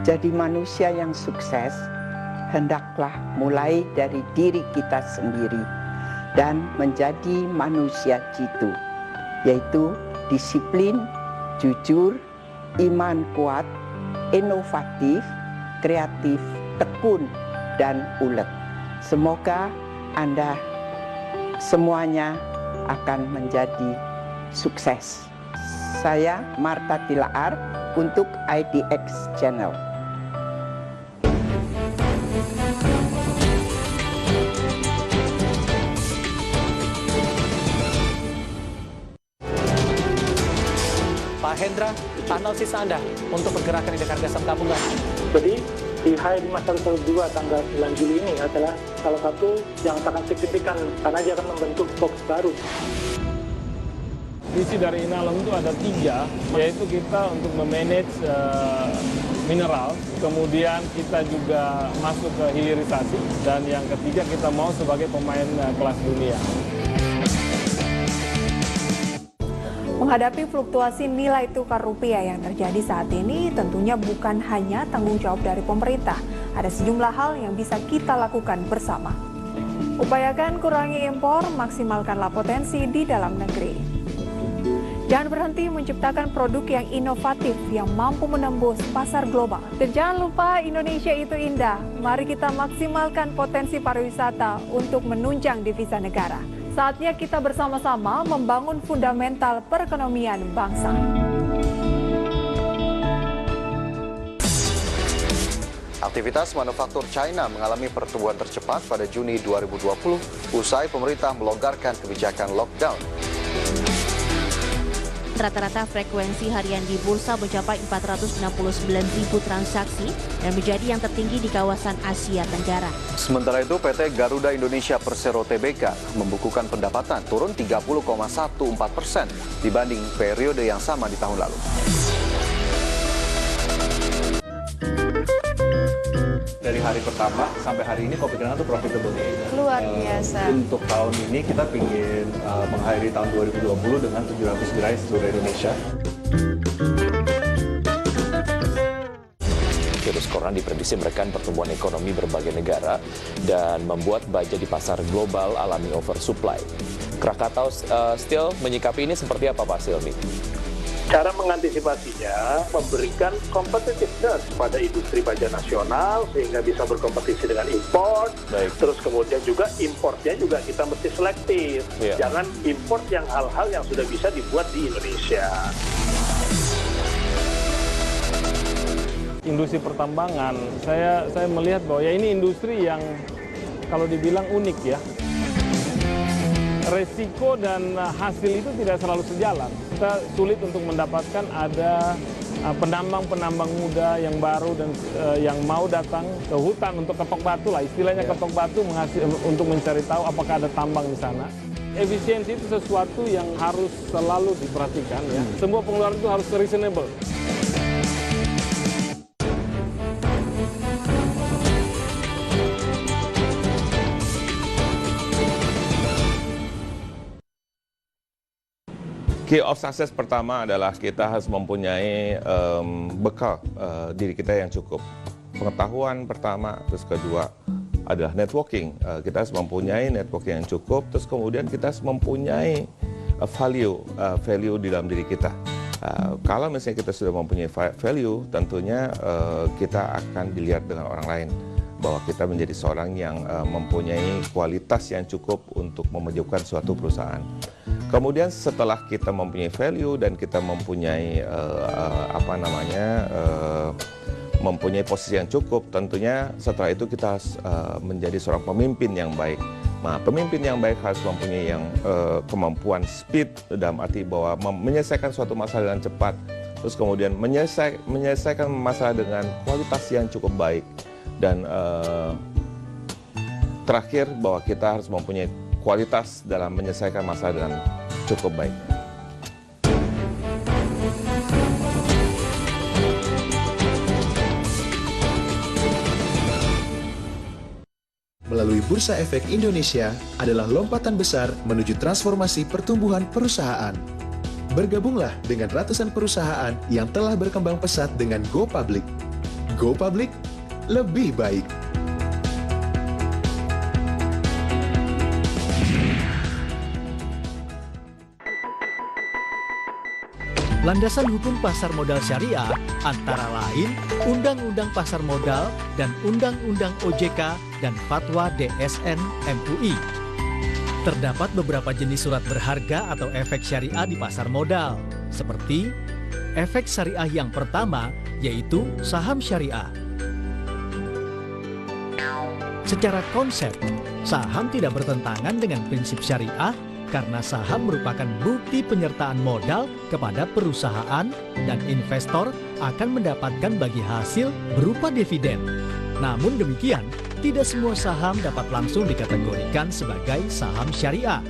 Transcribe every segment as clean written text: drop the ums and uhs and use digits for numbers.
Jadi manusia yang sukses hendaklah mulai dari diri kita sendiri dan menjadi manusia jitu, yaitu disiplin, jujur, iman kuat, inovatif, kreatif, tekun, dan ulet. Semoga Anda semuanya akan menjadi sukses. Saya Marta Tilaar untuk IDX Channel. Pak Hendra, analisis Anda untuk pergerakan di Jakarta Selatan. Jadi di hari masa 2 tanggal 9 Juli ini adalah salah satu yang sangat signifikan karena dia akan membentuk box baru. Visi dari IndiHome itu ada 3, yaitu kita untuk memanage mineral, kemudian kita juga masuk ke hilirisasi, dan yang ketiga kita mau sebagai pemain kelas dunia. Menghadapi fluktuasi nilai tukar rupiah yang terjadi saat ini, tentunya bukan hanya tanggung jawab dari pemerintah. Ada sejumlah hal yang bisa kita lakukan bersama. Upayakan kurangi impor, maksimalkanlah potensi di dalam negeri. Jangan berhenti menciptakan produk yang inovatif yang mampu menembus pasar global. Dan jangan lupa, Indonesia itu indah. Mari kita maksimalkan potensi pariwisata untuk menunjang devisa negara. Saatnya kita bersama-sama membangun fundamental perekonomian bangsa. Aktivitas manufaktur China mengalami pertumbuhan tercepat pada Juni 2020 usai pemerintah melonggarkan kebijakan lockdown. Rata-rata frekuensi harian di Bursa mencapai 469.000 transaksi dan menjadi yang tertinggi di kawasan Asia Tenggara. Sementara itu, PT Garuda Indonesia Persero Tbk membukukan pendapatan turun 30,14% dibanding periode yang sama di tahun lalu. Dari hari pertama sampai hari ini kopi kenal itu profitable. Luar biasa. Untuk tahun ini kita ingin mengakhiri tahun 2020 dengan 700 gerai seluruh Indonesia. Virus corona diprediksi menekan pertumbuhan ekonomi berbagai negara dan membuat baja di pasar global alami oversupply. Krakatau Steel menyikapi ini seperti apa, Pak Silmi? Cara mengantisipasinya, memberikan competitiveness pada industri baja nasional sehingga bisa berkompetisi dengan import. Baik. Terus kemudian juga importnya juga kita mesti selektif. Jangan import yang hal-hal yang sudah bisa dibuat di Indonesia. Industri pertambangan, saya melihat bahwa ya ini industri yang kalau dibilang unik ya. Resiko dan hasil itu tidak selalu sejalan. Kita sulit untuk mendapatkan ada penambang-penambang muda yang baru dan yang mau datang ke hutan untuk ketok batu lah, istilahnya ketok batu untuk mencari tahu apakah ada tambang di sana. Efisiensi itu sesuatu yang harus selalu diperhatikan ya. Semua pengeluaran itu harus reasonable. Key of success pertama adalah kita harus mempunyai bekal diri kita yang cukup. Pengetahuan pertama, terus kedua adalah networking. Kita harus mempunyai networking yang cukup, terus kemudian kita harus mempunyai value di dalam diri kita. Kalau misalnya kita sudah mempunyai value, tentunya kita akan dilihat dengan orang lain bahwa kita menjadi seorang yang mempunyai kualitas yang cukup untuk memajukan suatu perusahaan. Kemudian setelah kita mempunyai value dan kita mempunyai mempunyai posisi yang cukup, tentunya setelah itu kita harus menjadi seorang pemimpin yang baik. Nah, pemimpin yang baik harus mempunyai kemampuan speed, dalam arti bahwa menyelesaikan suatu masalah dengan cepat, terus kemudian menyelesaikan masalah dengan kualitas yang cukup baik, dan terakhir bahwa kita harus mempunyai kualitas dalam menyelesaikan masalah dengan cukup baik. Melalui Bursa Efek Indonesia adalah lompatan besar menuju transformasi pertumbuhan perusahaan. Bergabunglah dengan ratusan perusahaan yang telah berkembang pesat dengan Go Public. Go public, lebih baik. Landasan hukum pasar modal syariah antara lain Undang-Undang Pasar Modal dan Undang-Undang OJK dan Fatwa DSN MUI. Terdapat beberapa jenis surat berharga atau efek syariah di pasar modal, seperti efek syariah yang pertama, yaitu saham syariah. Secara konsep, saham tidak bertentangan dengan prinsip syariah karena saham merupakan bukti penyertaan modal kepada perusahaan dan investor akan mendapatkan bagi hasil berupa dividen. Namun demikian, tidak semua saham dapat langsung dikategorikan sebagai saham syariah.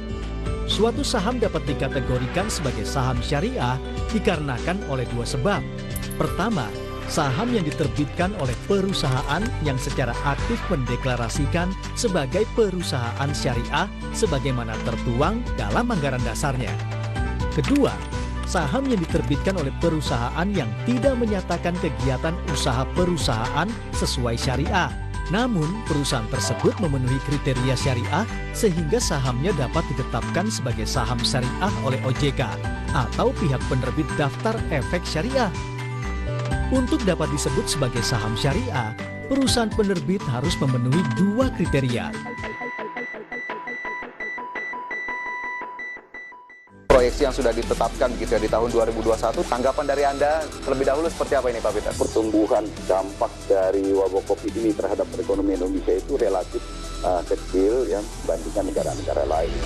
Suatu saham dapat dikategorikan sebagai saham syariah dikarenakan oleh dua sebab. Pertama, saham yang diterbitkan oleh perusahaan yang secara aktif mendeklarasikan sebagai perusahaan syariah sebagaimana tertuang dalam anggaran dasarnya. Kedua, saham yang diterbitkan oleh perusahaan yang tidak menyatakan kegiatan usaha perusahaan sesuai syariah. Namun, perusahaan tersebut memenuhi kriteria syariah sehingga sahamnya dapat ditetapkan sebagai saham syariah oleh OJK atau pihak penerbit daftar efek syariah. Untuk dapat disebut sebagai saham syariah, perusahaan penerbit harus memenuhi dua kriteria. Proyeksi yang sudah ditetapkan gitu ya di tahun 2021, tanggapan dari Anda terlebih dahulu seperti apa ini Pak Peter? Pertumbuhan dampak dari wabah COVID ini terhadap perekonomian Indonesia itu relatif kecil ya dibandingkan negara-negara lain.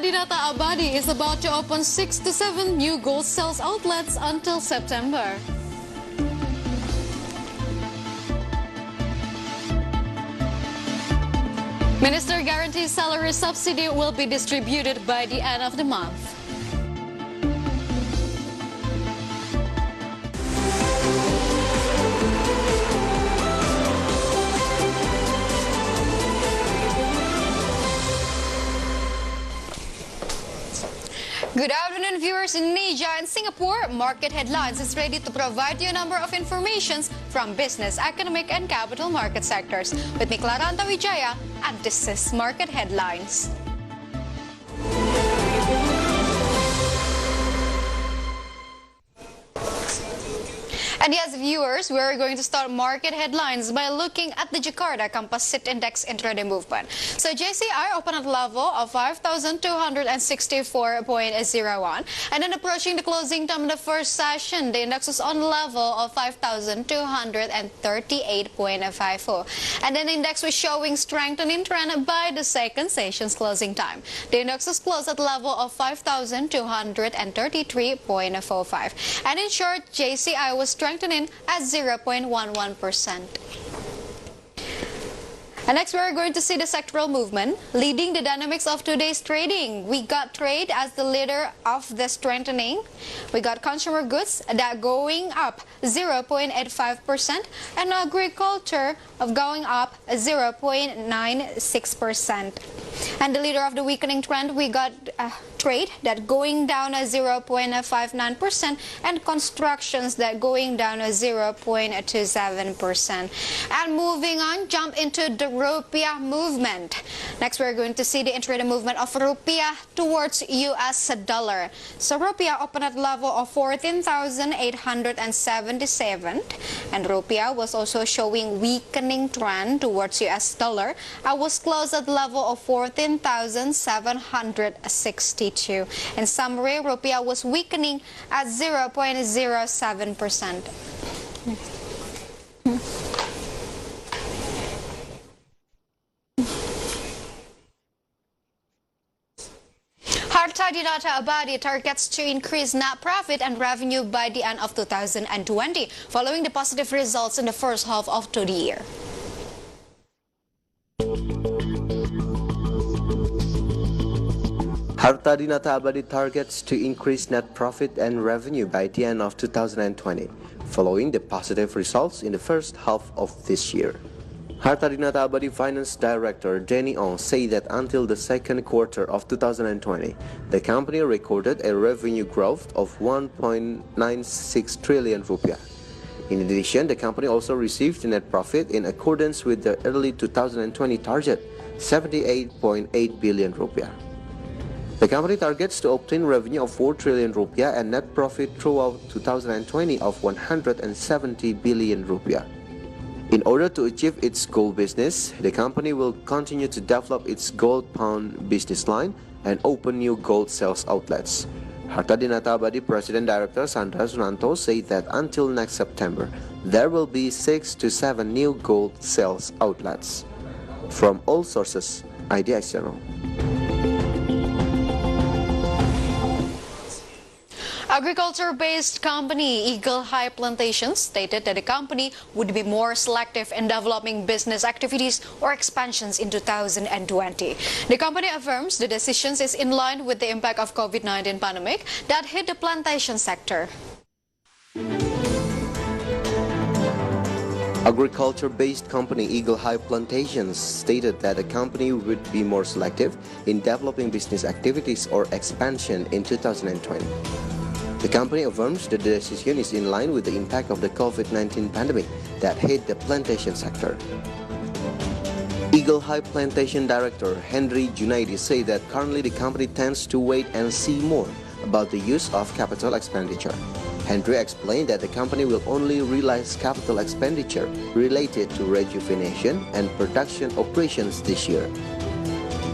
Dinata Abadi is about to open 6 to 7 new gold sales outlets until September. Minister guarantees salary subsidy will be distributed by the end of the month. Good afternoon, viewers in Indonesia and Singapore. Market Headlines is ready to provide you a number of informations from business, economic, and capital market sectors. With me, Claranta Wijaya, and this is Market Headlines. And yes, viewers, we are going to start market headlines by looking at the Jakarta Composite Index intraday movement. So JCI opened at level of 5,264.01, and then approaching the closing time of the first session, the index was on level of 5,238.54. And then the index was showing strengthening trend by the second session's closing time. The index was closed at level of 5,233.45. And in short, JCI was strengthening at 0.11%. And next, we are going to see the sectoral movement leading the dynamics of today's trading. We got trade as the leader of the strengthening. We got consumer goods that going up 0.85% and agriculture of going up 0.96%. And the leader of the weakening trend, we got trade that going down 0.59% and constructions that going down 0.27%. And moving on, jump into the rupiah movement. Next, we're going to see the intraday movement of rupiah towards US dollar. So rupiah opened at level of 14,877, and rupiah was also showing weakening trend towards US dollar. I was closed at level of 14,762. In summary, rupiah was weakening at 0.07%. Harta di Dinata Abadi targets to increase net profit and revenue by the end of 2020, following the positive results in the first half of the year. Harta Dinata Abadi targets to increase net profit and revenue by the end of 2020, following the positive results in the first half of this year. Harta Dinata Abadi Finance Director Denny Ong said that until the second quarter of 2020, the company recorded a revenue growth of 1.96 trillion rupiah. In addition, the company also received a net profit in accordance with the early 2020 target, 78.8 billion rupiah. The company targets to obtain revenue of 4 trillion rupiah and net profit throughout 2020 of 170 billion rupiah. In order to achieve its gold business, the company will continue to develop its gold pawn business line and open new gold sales outlets. Harta Dinata Abadi President Director Sandra Sunanto said that until next September, there will be 6 to 7 new gold sales outlets. From all sources, IDX Channel. Agriculture-based company Eagle High Plantations stated that the company would be more selective in developing business activities or expansions in 2020. The company affirms the decision is in line with the impact of COVID-19 pandemic that hit the plantation sector. Agriculture-based company Eagle High Plantations stated that the company would be more selective in developing business activities or expansion in 2020. The company affirms the decision is in line with the impact of the COVID-19 pandemic that hit the plantation sector. Eagle High Plantation Director Henry Junaidi said that currently the company tends to wait and see more about the use of capital expenditure. Henry explained that the company will only realize capital expenditure related to rejuvenation and production operations this year.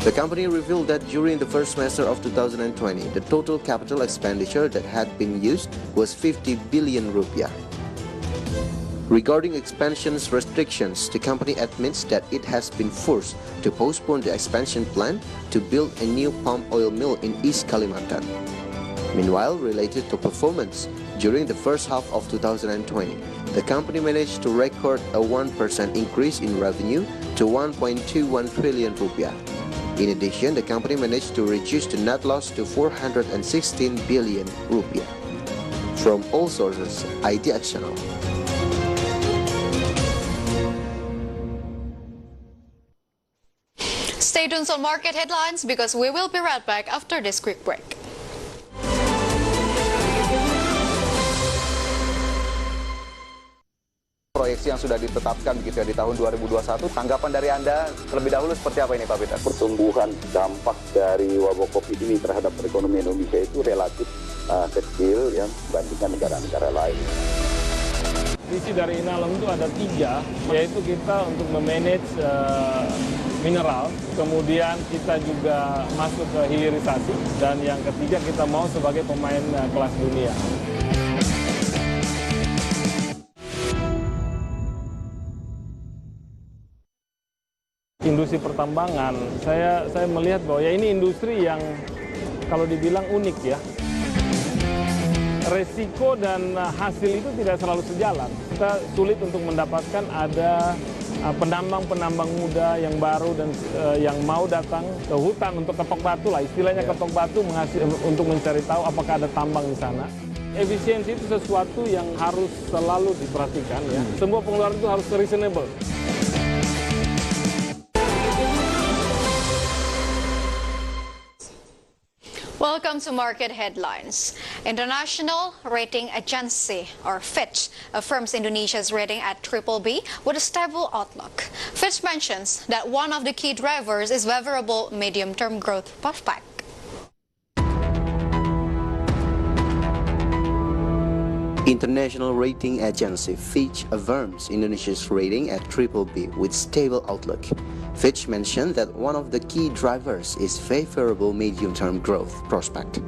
The company revealed that during the first semester of 2020, the total capital expenditure that had been used was 50 billion rupiah. Regarding expansion's restrictions, the company admits that it has been forced to postpone the expansion plan to build a new palm oil mill in East Kalimantan. Meanwhile, related to performance, during the first half of 2020, the company managed to record a 1% increase in revenue to 1.21 trillion rupiah. In addition, the company managed to reduce the net loss to 416 billion rupiah. From all sources, IDX Channel. Stay tuned on market headlines because we will be right back after this quick break. Proyeksi yang sudah ditetapkan gitu ya di tahun 2021, tanggapan dari Anda terlebih dahulu seperti apa ini Pak Peter? Pertumbuhan dampak dari wabah COVID ini terhadap perekonomian Indonesia itu relatif kecil ya dibandingkan negara-negara lain. Visi dari IndiHome itu ada 3, yaitu kita untuk memanage mineral, kemudian kita juga masuk ke hilirisasi, dan yang ketiga kita mau sebagai pemain kelas dunia. Industri pertambangan, saya melihat bahwa ya ini industri yang kalau dibilang unik ya. Resiko dan hasil itu tidak selalu sejalan. Kita sulit untuk mendapatkan ada penambang-penambang muda yang baru dan yang mau datang ke hutan untuk ketok batu lah. Istilahnya ketok batu untuk mencari tahu apakah ada tambang di sana. Efisiensi itu sesuatu yang harus selalu diperhatikan ya. Semua pengeluaran itu harus reasonable. Welcome to Market Headlines. International Rating Agency, or Fitch, affirms Indonesia's rating at BBB with a stable outlook. Fitch mentions that one of the key drivers is favorable medium-term growth prospect. International Rating Agency Fitch affirms Indonesia's rating at BBB with stable outlook. Fitch mentioned that one of the key drivers is favorable medium-term growth prospect.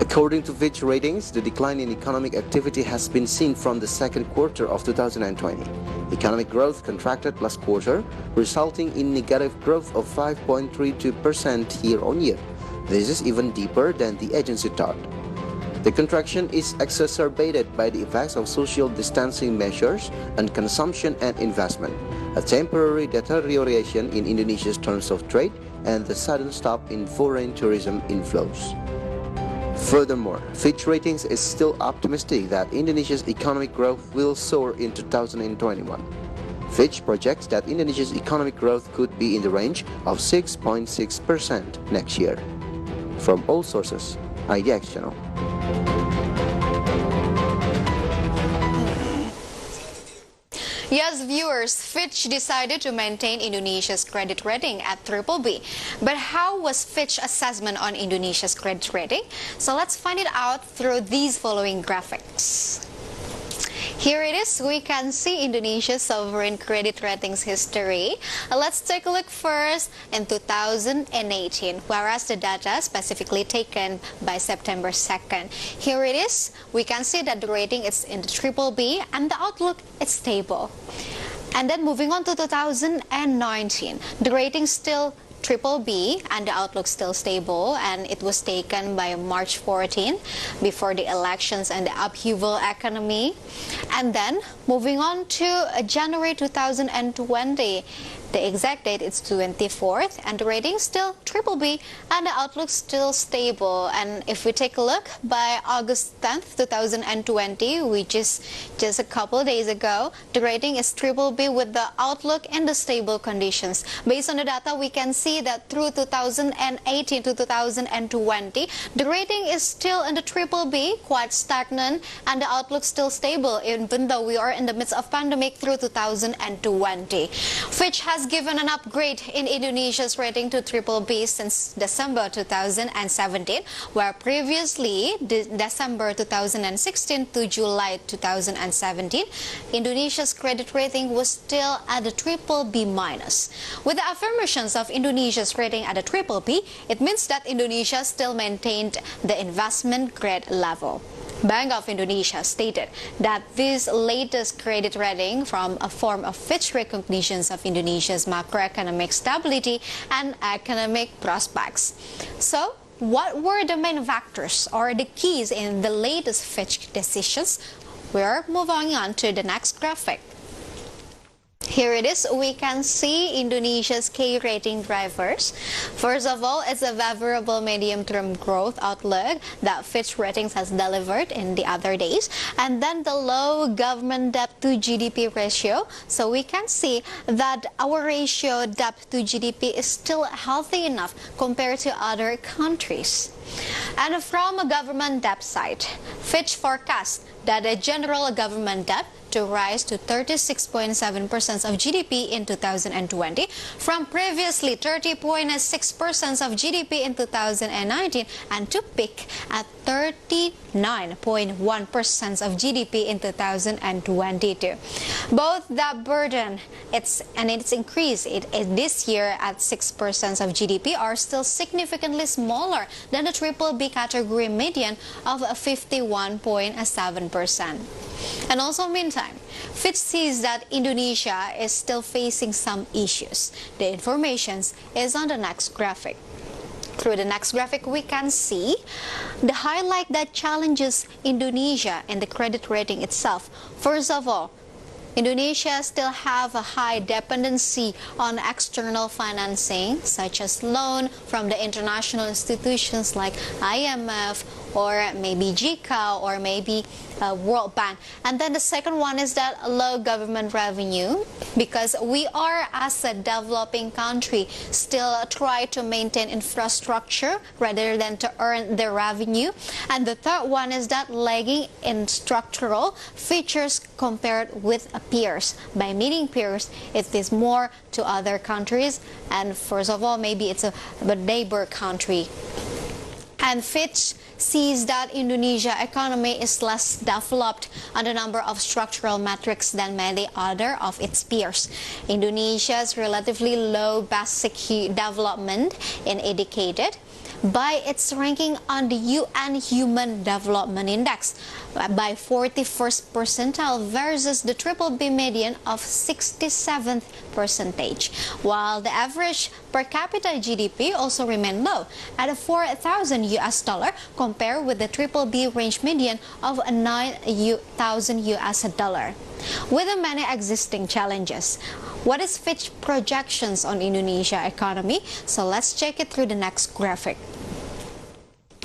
According to Fitch ratings, the decline in economic activity has been seen from the second quarter of 2020. Economic growth contracted last quarter, resulting in negative growth of 5.32% year-on-year. This is even deeper than the agency thought. The contraction is exacerbated by the effects of social distancing measures on consumption and investment, a temporary deterioration in Indonesia's terms of trade, and the sudden stop in foreign tourism inflows. Furthermore, Fitch Ratings is still optimistic that Indonesia's economic growth will soar in 2021. Fitch projects that Indonesia's economic growth could be in the range of 6.6% next year. From all sources, IDX Channel. Yes, viewers, Fitch decided to maintain Indonesia's credit rating at BBB. But how was Fitch assessment on Indonesia's credit rating? So let's find it out through these following graphics. Here it is. We can see Indonesia's sovereign credit ratings history. Let's take a look first in 2018, whereas the data specifically taken by September 2nd. Here it is. We can see that the rating is in the BBB and the outlook is stable. And then moving on to 2019, the rating still BBB and the outlook still stable, and it was taken by March 14 before the elections and the upheaval economy. And then moving on to January 2020, the exact date is 24th, and the rating still BBB and the outlook still stable. And if we take a look by August 10th, 2020, which is just a couple of days ago, the rating is BBB with the outlook in the stable conditions. Based on the data, we can see that through 2018 to 2020, the rating is still in the BBB, quite stagnant, and the outlook still stable, even though we are in the midst of pandemic through 2020. Fitch has given an upgrade in Indonesia's rating to BBB since December 2017, where previously, December 2016 to July 2017, Indonesia's credit rating was still at the BBB-. With the affirmations of Indonesia's rating at the BBB, it means that Indonesia still maintained the investment grade level. Bank of Indonesia stated that this latest credit rating from a form of Fitch recognitions of Indonesia's macroeconomic stability and economic prospects. So, what were the main factors or the keys in the latest Fitch decisions? We're moving on to the next graphic. Here it is. We can see Indonesia's key rating drivers. First of all, it's a favorable medium-term growth outlook that Fitch Ratings has delivered in the other days. And then the low government debt to GDP ratio. So we can see that our ratio debt to GDP is still healthy enough compared to other countries. And from a government debt side, Fitch forecasts that the general government debt to rise to 36.7% of GDP in 2020 from previously 30.6% of GDP in 2019 and to peak at 39.1% of GDP in 2022. Both that burden its increase this year at 6% of GDP are still significantly smaller than the BBB category median of 51.7%. And also meantime, Fitch sees that Indonesia is still facing some issues. The information is on the next graphic. Through the next graphic, we can see the highlight that challenges Indonesia in the credit rating itself. First of all, Indonesia still have a high dependency on external financing, such as loan from the international institutions like IMF or maybe JICA or maybe World Bank. And then the second one is that low government revenue, because we are, as a developing country, still try to maintain infrastructure rather than to earn the revenue. And the third one is that lagging in structural features compared with peers. By meaning peers, it is more to other countries, and first of all, maybe it's a neighbor country. And Fitch sees that Indonesia economy is less developed on a number of structural metrics than many other of its peers. Indonesia's relatively low basic development in educated, by its ranking on the UN Human Development Index by 41st percentile versus the BBB median of 67th percentage, while the average per capita GDP also remained low at $4,000 compared with the BBB range median of $9,000. With the many existing challenges, what is Fitch projections on Indonesia economy? So let's check it through the next graphic.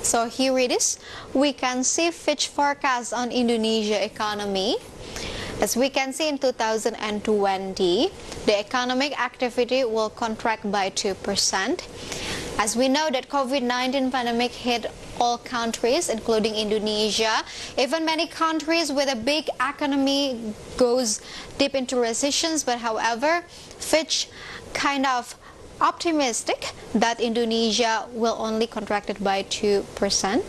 So here it is. We can see Fitch forecast on Indonesia economy. As we can see in 2020, the economic activity will contract by 2%. As we know that COVID-19 pandemic hit all countries, including Indonesia. Even many countries with a big economy goes deep into recessions. But however, Fitch kind of optimistic that Indonesia will only contract by 2%.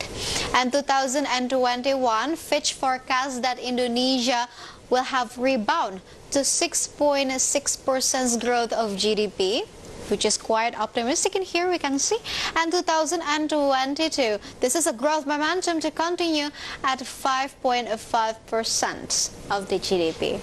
And 2021, Fitch forecasts that Indonesia will have rebound to 6.6% growth of GDP, which is quite optimistic. And here we can see, and 2022, this is a growth momentum to continue at 5.5% of the GDP.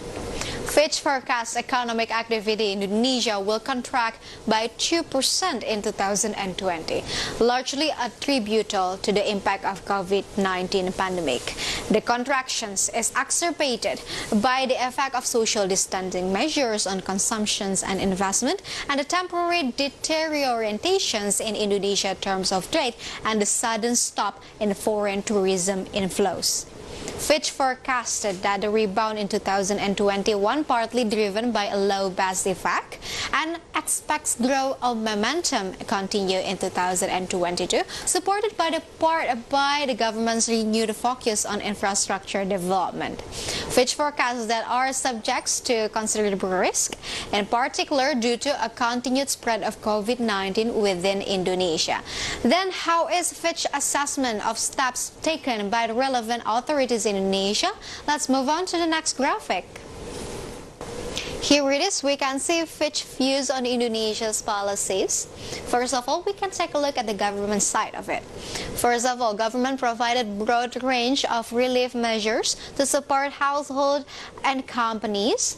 Fitch forecasts economic activity in Indonesia will contract by 2% in 2020, largely attributable to the impact of COVID-19 pandemic. The contractions is exacerbated by the effect of social distancing measures on consumptions and investment, and the temporary deteriorations in Indonesia terms of trade, and the sudden stop in foreign tourism inflows. Fitch forecasted that the rebound in 2021 partly driven by a low base effect, and expects growth of momentum continue in 2022, supported by the government's renewed focus on infrastructure development. Fitch forecasts that are subject to considerable risk, in particular due to a continued spread of COVID-19 within Indonesia. Then how is Fitch assessment of steps taken by the relevant authorities in Indonesia? Let's move on to the next graphic. Here it is. We can see Fitch views on Indonesia's policies. First of all, we can take a look at the government side of it. First of all, government provided broad range of relief measures to support household and companies.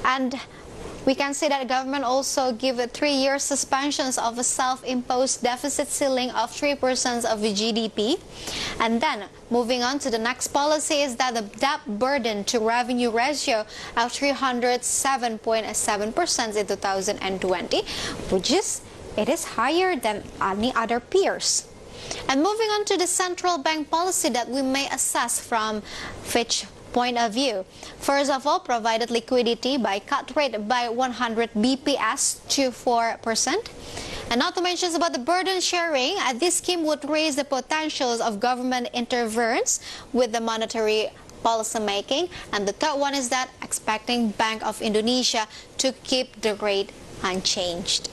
And we can see that the government also gave 3-year suspensions of a self-imposed deficit ceiling of 3% of the GDP. And then moving on to the next policy is that the debt burden to revenue ratio of 307.7% in 2020, which is higher than any other peers. And moving on to the central bank policy that we may assess from Fitch point of view. First of all, provided liquidity by cut rate by 100 BPS to 4%. And not to mention about the burden sharing, this scheme would raise the potentials of government interference with the monetary policy making. And the third one is that expecting Bank of Indonesia to keep the rate unchanged.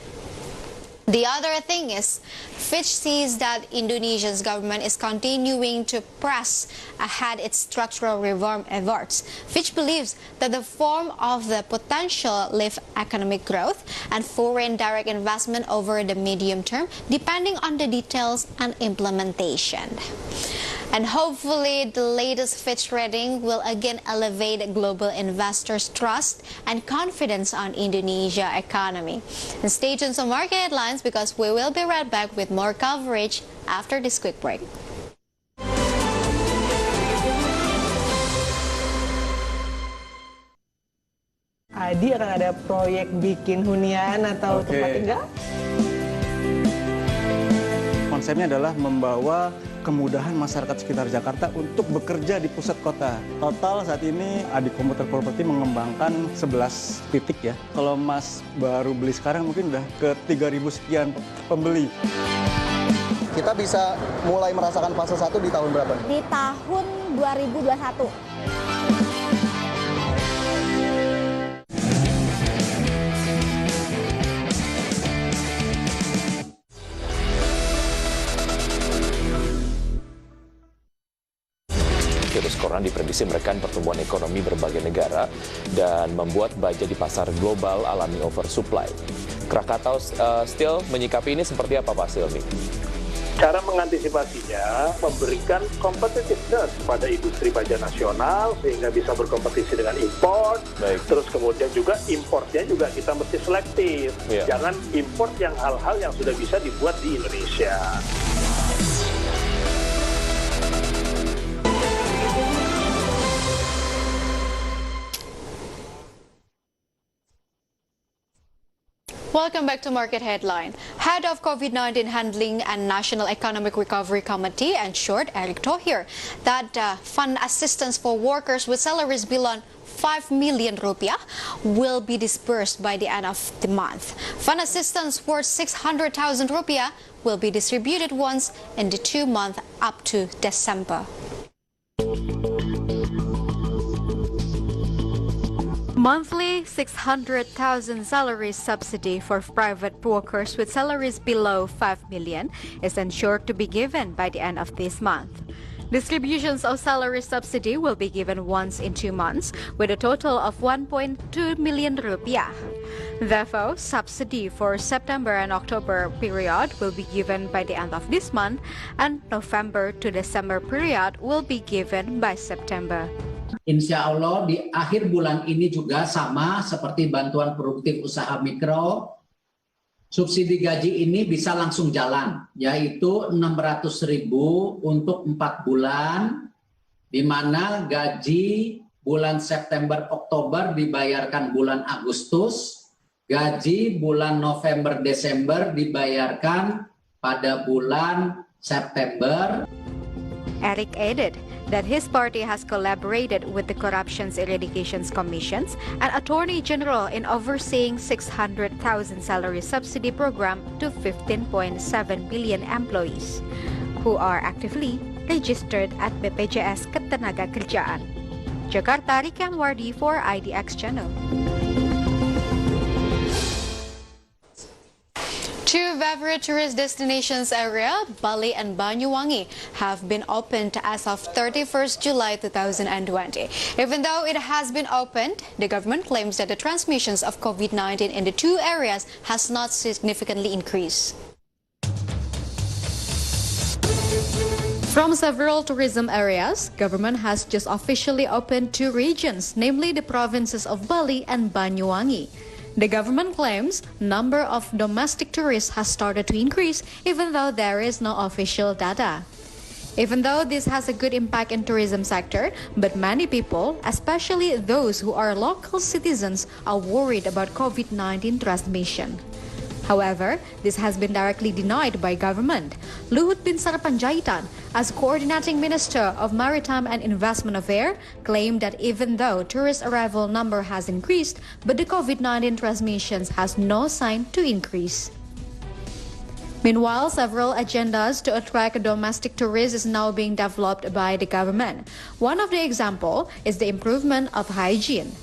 The other thing is, Fitch sees that Indonesia's government is continuing to press ahead its structural reform efforts. Fitch believes that the form of the potential lift economic growth and foreign direct investment over the medium term, depending on the details and implementation. And hopefully the latest Fitch rating will again elevate global investors' trust and confidence on Indonesia economy. And stay tuned to market headlines, because we will be right back with more coverage after this quick break. Adi akan ada proyek bikin hunian atau tempat tinggal? Konsepnya adalah membawa kemudahan masyarakat sekitar Jakarta untuk bekerja di pusat kota. Total saat ini Adik Komputer Property mengembangkan 11 titik ya. Kalau Mas baru beli sekarang mungkin udah ke 3.000 sekian pembeli. Kita bisa mulai merasakan fase 1 di tahun berapa? Di tahun 2021. Virus corona diprediksi menekan pertumbuhan ekonomi berbagai negara dan membuat baja di pasar global alami oversupply. Krakatau Steel menyikapi ini seperti apa, Pak Silmi? Cara mengantisipasinya, memberikan competitiveness pada industri baja nasional sehingga bisa berkompetisi dengan import. Terus kemudian juga importnya juga kita mesti selektif. Jangan import yang hal-hal yang sudah bisa dibuat di Indonesia. Welcome back to Market Headline. Head of COVID-19 Handling and National Economic Recovery Committee ensured Eric Thohir that fund assistance for workers with salaries below 5 million rupiah will be disbursed by the end of the month. Fund assistance worth 600,000 rupiah will be distributed once in the 2 months up to December. Monthly 600,000 salary subsidy for private workers with salaries below 5 million is ensured to be given by the end of this month. Distributions of salary subsidy will be given once in 2 months with a total of 1.2 million rupiah. Therefore, subsidy for September and October period will be given by the end of this month, and November to December period will be given by September. Insya Allah di akhir bulan ini juga sama seperti bantuan produktif usaha mikro, subsidi gaji ini bisa langsung jalan, yaitu 600.000 untuk 4 bulan, di mana gaji bulan September Oktober dibayarkan bulan Agustus, gaji bulan November Desember dibayarkan pada bulan September. Eric added that his party has collaborated with the Corruptions Eradications Commissions and Attorney General in overseeing 600,000 salary subsidy program to 15.7 billion employees who are actively registered at BPJS Ketenagakerjaan. Jakarta, Riki Anwardi for IDX Channel. Two favorite tourist destinations area, Bali and Banyuwangi, have been opened as of 31st July 2020. Even though it has been opened, the government claims that the transmissions of COVID-19 in the two areas has not significantly increased. From several tourism areas, government has just officially opened two regions, namely the provinces of Bali and Banyuwangi. The government claims number of domestic tourists has started to increase even though there is no official data. Even though this has a good impact in tourism sector, but many people, especially those who are local citizens, are worried about COVID-19 transmission. However, this has been directly denied by government. Luhut Binsar Panjaitan, as coordinating minister of Maritime and Investment Affairs, claimed that even though tourist arrival number has increased, but the COVID-19 transmissions has no sign to increase. Meanwhile, several agendas to attract domestic tourists is now being developed by the government. One of the example is the improvement of hygiene.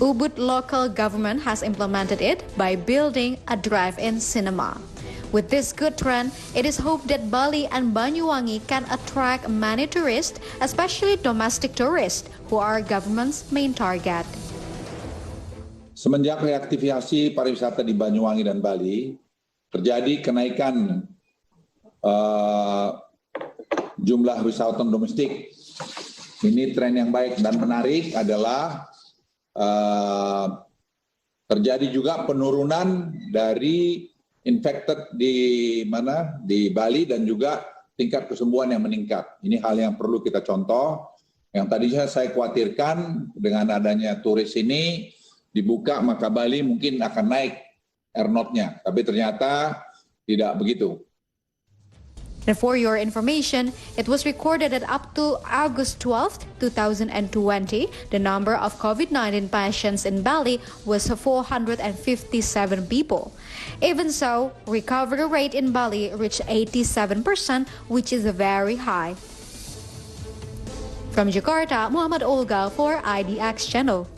Ubud local government has implemented it by building a drive-in cinema. With this good trend, it is hoped that Bali and Banyuwangi can attract many tourists, especially domestic tourists, who are government's main target. Semenjak reaktivasi pariwisata di Banyuwangi dan Bali, terjadi kenaikan jumlah wisatawan domestik. Ini tren yang baik dan menarik adalah terjadi juga penurunan dari infected di Bali dan juga tingkat kesembuhan yang meningkat. Ini hal yang perlu kita contoh. Yang tadinya saya khawatirkan dengan adanya turis ini dibuka maka Bali mungkin akan naik R0-nya, tapi ternyata tidak begitu. And for your information, it was recorded that up to August 12, 2020, the number of COVID-19 patients in Bali was 457 people. Even so, recovery rate in Bali reached 87%, which is very high. From Jakarta, Muhammad Olga for IDX Channel.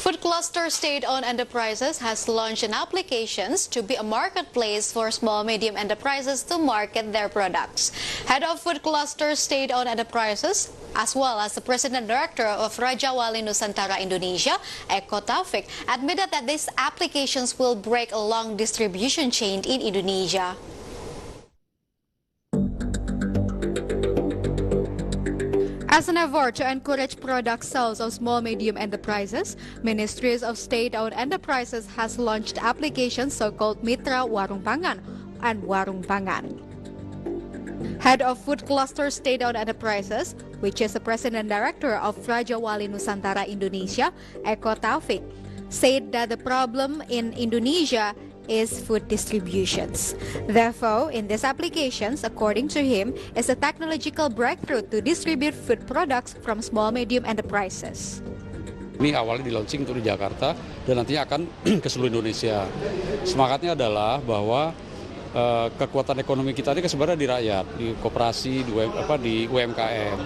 Food Club cluster state-owned enterprises has launched an application to be a marketplace for small medium enterprises to market their products. Head of Food Cluster State-Owned Enterprises, as well as the President Director of Raja Wali Nusantara Indonesia, Eko Taufik, admitted that these applications will break a long distribution chain in Indonesia. As an effort to encourage product sales of small-medium enterprises, Ministries of State-Owned Enterprises has launched applications so-called Mitra Warung Pangan and Warung Pangan. Head of Food Cluster State-Owned Enterprises, which is the President Director of Raja Wali Nusantara Indonesia, Eko Taufik, said that the problem in Indonesia is food distributions. Therefore, in these applications, according to him, is a technological breakthrough to distribute food products from small-medium enterprises. Ini awalnya di launching untuk di Jakarta dan nantinya akan ke seluruh Indonesia. Semangatnya adalah bahwa kekuatan ekonomi kita ini sebenarnya di rakyat, di koperasi, di UMKM.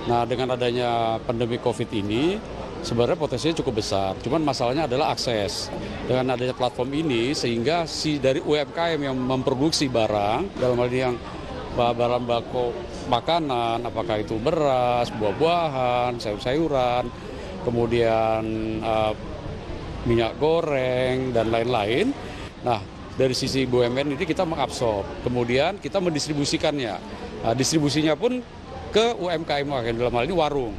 Nah, dengan adanya pandemi COVID ini, sebenarnya potensinya cukup besar. Cuman masalahnya adalah akses. Dengan adanya platform ini, sehingga dari UMKM yang memproduksi barang, dalam hal ini yang barang bako makanan, apakah itu beras, buah-buahan, sayur-sayuran, kemudian minyak goreng, dan lain-lain. Nah, dari sisi BUMN ini kita mengabsorb, kemudian kita mendistribusikannya. Nah, distribusinya pun ke UMKM, dalam hal ini warung.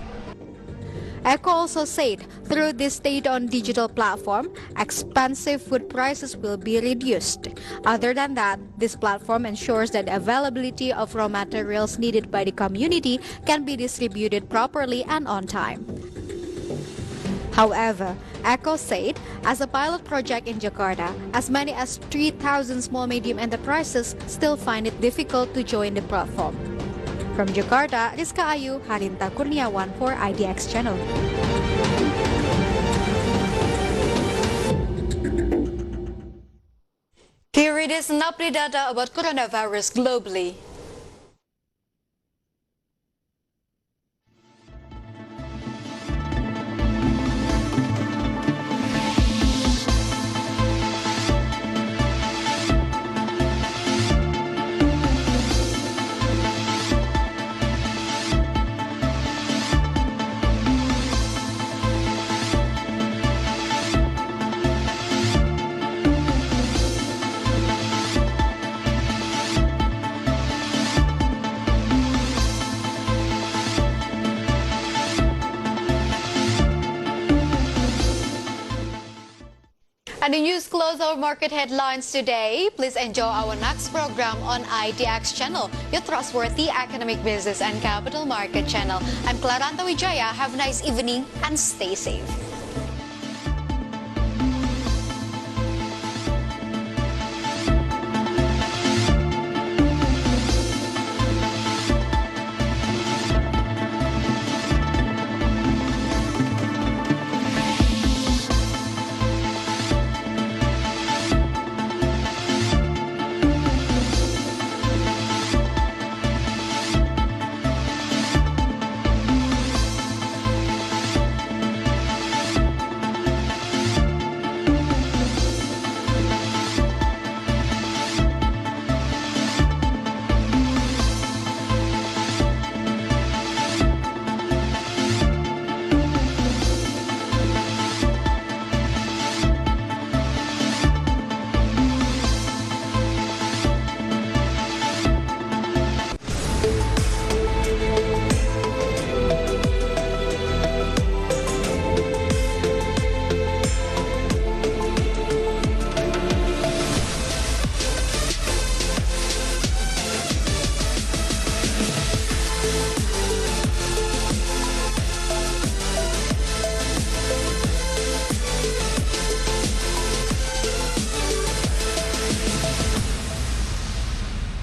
Eko also said, through this state-owned digital platform, expensive food prices will be reduced. Other than that, this platform ensures that the availability of raw materials needed by the community can be distributed properly and on time. However, Eko said, as a pilot project in Jakarta, as many as 3,000 small-medium enterprises still find it difficult to join the platform. From Jakarta, Rizka Ayu, Harinta Kurniawan for IDX Channel. Here it is an update data about coronavirus globally. And the news close our market headlines today. Please enjoy our next program on IDX Channel, your trustworthy economic, business, and capital market channel. I'm Claranta Wijaya. Have a nice evening and stay safe.